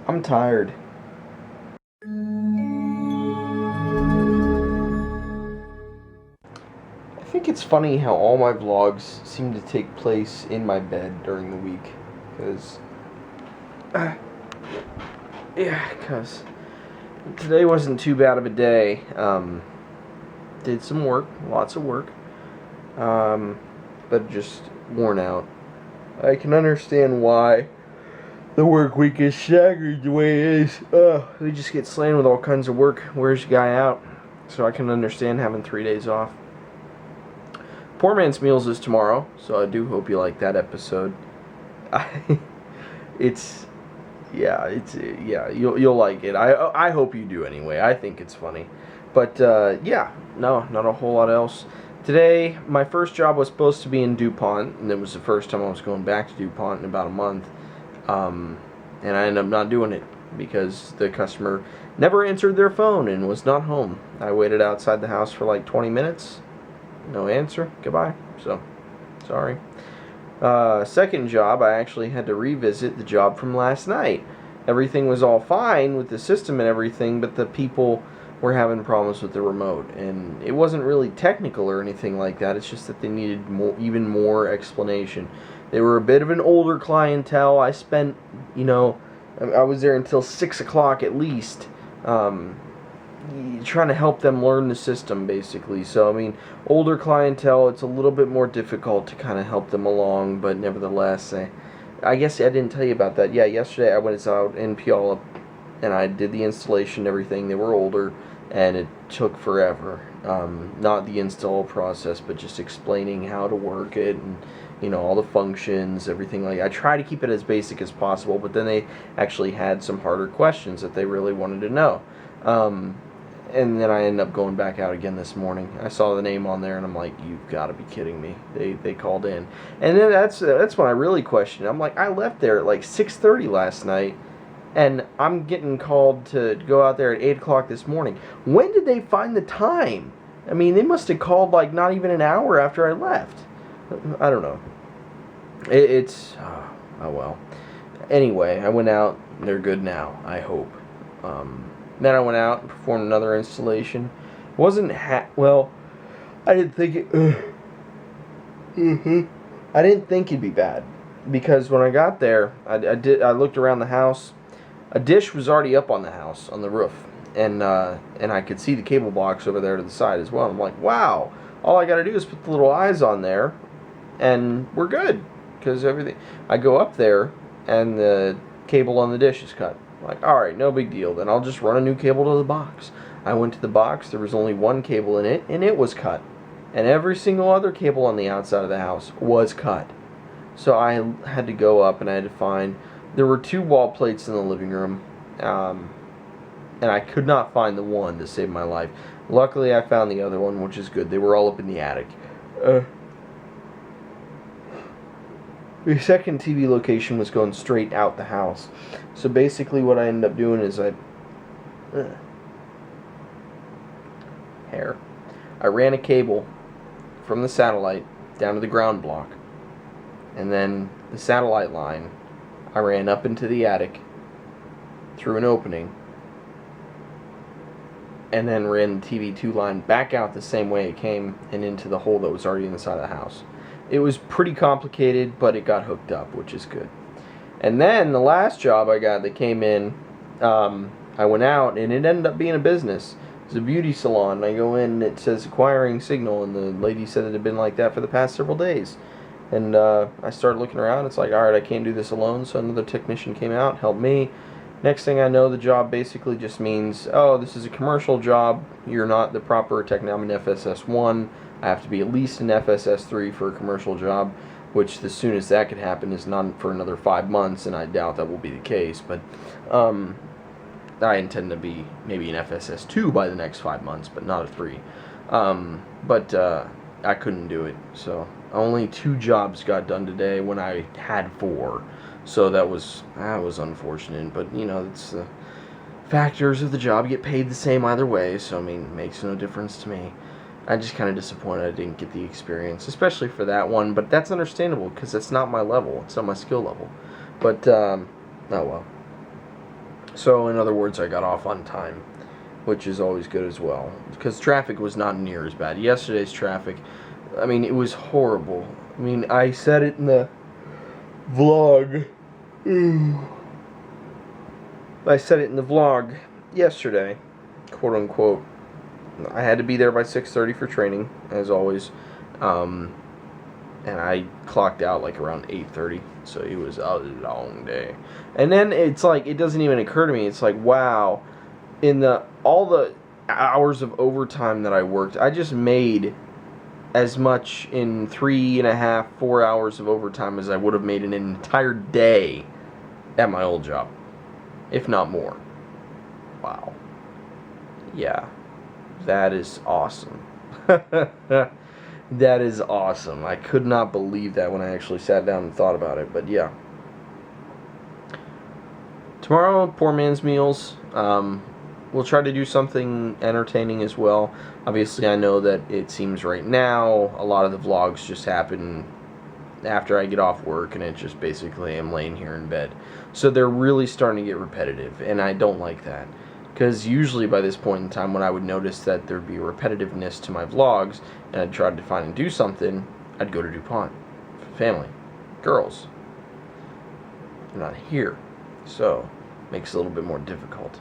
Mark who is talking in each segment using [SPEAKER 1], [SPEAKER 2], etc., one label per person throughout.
[SPEAKER 1] I'm tired. I think it's funny how all my vlogs seem to take place in my bed during the week. Because, because today wasn't too bad of a day. Did some work, lots of work, but just worn out. I can understand why the work week is staggered the way it is. We just get slammed with all kinds of work. Wears your guy out. So I can understand having 3 days off. Poor Man's Meals is tomorrow, so I do hope you like that episode. You'll like it. I hope you do anyway. I think it's funny. But no, not a whole lot else. Today, my first job was supposed to be in DuPont, and it was the first time I was going back to DuPont in about a month. And I ended up not doing it because the customer never answered their phone and was not home. I waited outside the house for like 20 minutes. No answer. Goodbye. So, sorry. Second job, I actually had to revisit the job from last night. Everything was all fine with the system and everything, but the people were having problems with the remote. And it wasn't really technical or anything like that. It's just that they needed even more explanation. They were a bit of an older clientele. I spent, I was there until 6 o'clock at least, trying to help them learn the system, basically. So, I mean, older clientele, it's a little bit more difficult to kind of help them along, but nevertheless, I guess I didn't tell you about that. Yeah, yesterday I went out in Puyallup, and I did the installation and everything. They were older, and it took forever. Not the install process, but just explaining how to work it, and all the functions, everything like that. I try to keep it as basic as possible, but then they actually had some harder questions that they really wanted to know. And then I ended up going back out again this morning. I saw the name on there, and I'm like, you've got to be kidding me. They called in. And then that's when I really questioned. I'm like, I left there at like 6:30 last night, and I'm getting called to go out there at 8 o'clock this morning. When did they find the time? I mean, they must have called like not even an hour after I left. I don't know. Oh well. Anyway, I went out. They're good now, I hope. Then I went out and performed another installation. Wasn't well. I didn't think it. I didn't think it'd be bad because when I got there, I looked around the house. A dish was already up on the house on the roof, and I could see the cable box over there to the side as well. I'm like, wow! All I got to do is put the little eyes on there, and we're good. Because everything, I go up there, and the cable on the dish is cut. Like, alright, no big deal. Then I'll just run a new cable to the box. I went to the box. There was only one cable in it, and it was cut. And every single other cable on the outside of the house was cut. So I had to go up, and I had to find... There were 2 wall plates in the living room, and I could not find the one to save my life. Luckily, I found the other one, which is good. They were all up in the attic. The second TV location was going straight out the house. So basically what I ended up doing is I ran a cable from the satellite down to the ground block. And then the satellite line, I ran up into the attic through an opening. And then ran the TV2 line back out the same way it came and into the hole that was already inside the house. It was pretty complicated, but it got hooked up, which is good. And then the last job I got that came in, I went out, and it ended up being a business. It's a beauty salon, and I go in, and it says acquiring signal, and the lady said it had been like that for the past several days. And I started looking around. It's like, all right, I can't do this alone, so another technician came out, helped me. Next thing I know, the job basically just means, oh, this is a commercial job. You're not the proper technician. I'm an FSS1. I have to be at least an FSS3 for a commercial job, which the soonest that could happen is not for another 5 months, and I doubt that will be the case. But I intend to be maybe an FSS2 by the next 5 months, but not a 3. But I couldn't do it, so only 2 jobs got done today when I had 4. So that was unfortunate, but it's the factors of the job. You get paid the same either way, so I mean, it makes no difference to me. I'm just kind of disappointed I didn't get the experience, especially for that one, but that's understandable because it's not my level. It's not my skill level. But, oh well. So in other words, I got off on time, which is always good as well, because traffic was not near as bad. Yesterday's traffic, I mean, it was horrible. I mean, I said it in the vlog. I said it in the vlog yesterday, quote unquote. I had to be there by 6:30 for training, as always, and I clocked out like around 8:30, so it was a long day. And then it's like, it doesn't even occur to me, it's like, wow, in all the hours of overtime that I worked, I just made as much in 3.5, 4 hours of overtime as I would have made in an entire day at my old job, if not more. Wow. Yeah, that is awesome. That is awesome. I could not believe that when I actually sat down and thought about it, but yeah. Tomorrow, poor man's meals. We'll try to do something entertaining as well. Obviously, I know that it seems right now a lot of the vlogs just happen after I get off work, and it just basically am laying here in bed. So they're really starting to get repetitive, and I don't like that. Because usually by this point in time, when I would notice that there'd be a repetitiveness to my vlogs, and I'd try to find and do something, I'd go to DuPont. Family. Girls. They're not here. So, makes it a little bit more difficult.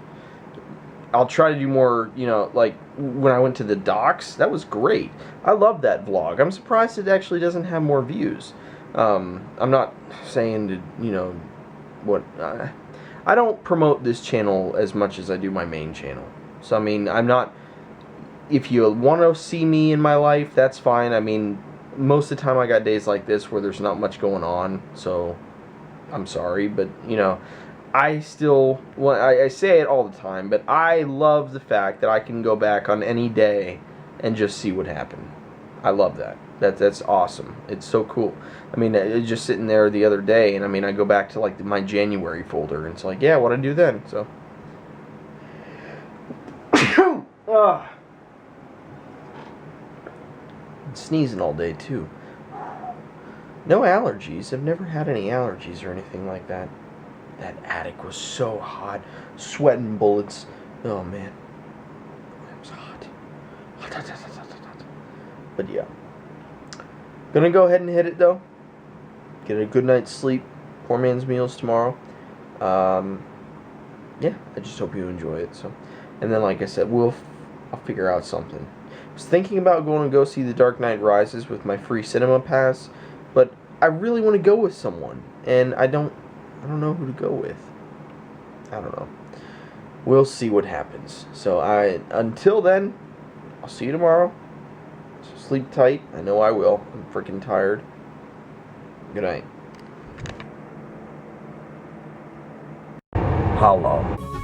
[SPEAKER 1] I'll try to do more, you know, like when I went to the docks, that was great. I love that vlog. I'm surprised it actually doesn't have more views. I'm not saying to, you know, what... I don't promote this channel as much as I do my main channel. So, I mean, I'm not... If you want to see me in my life, that's fine. I mean, most of the time I got days like this where there's not much going on. So, I'm sorry. But, you know, I still... Well, I say it all the time, but I love the fact that I can go back on any day and just see what happened. I love that. That's awesome. It's so cool. I mean, it's just sitting there the other day, and I mean, I go back to like my January folder, and it's like, yeah, what'd I do then? So, sneezing all day too. No allergies. I've never had any allergies or anything like that. That attic was so hot, sweating bullets. Oh man, it was hot. But yeah. Gonna go ahead and hit it though. Get a good night's sleep. Poor man's meals tomorrow. Yeah, I just hope you enjoy it. So, and then like I said, I'll figure out something. I was thinking about going to go see The Dark Knight Rises with my free cinema pass, but I really want to go with someone, and I don't know who to go with. I don't know. We'll see what happens. So until then, I'll see you tomorrow. Sleep tight. I know I will. I'm freaking tired. Good night.
[SPEAKER 2] Hello.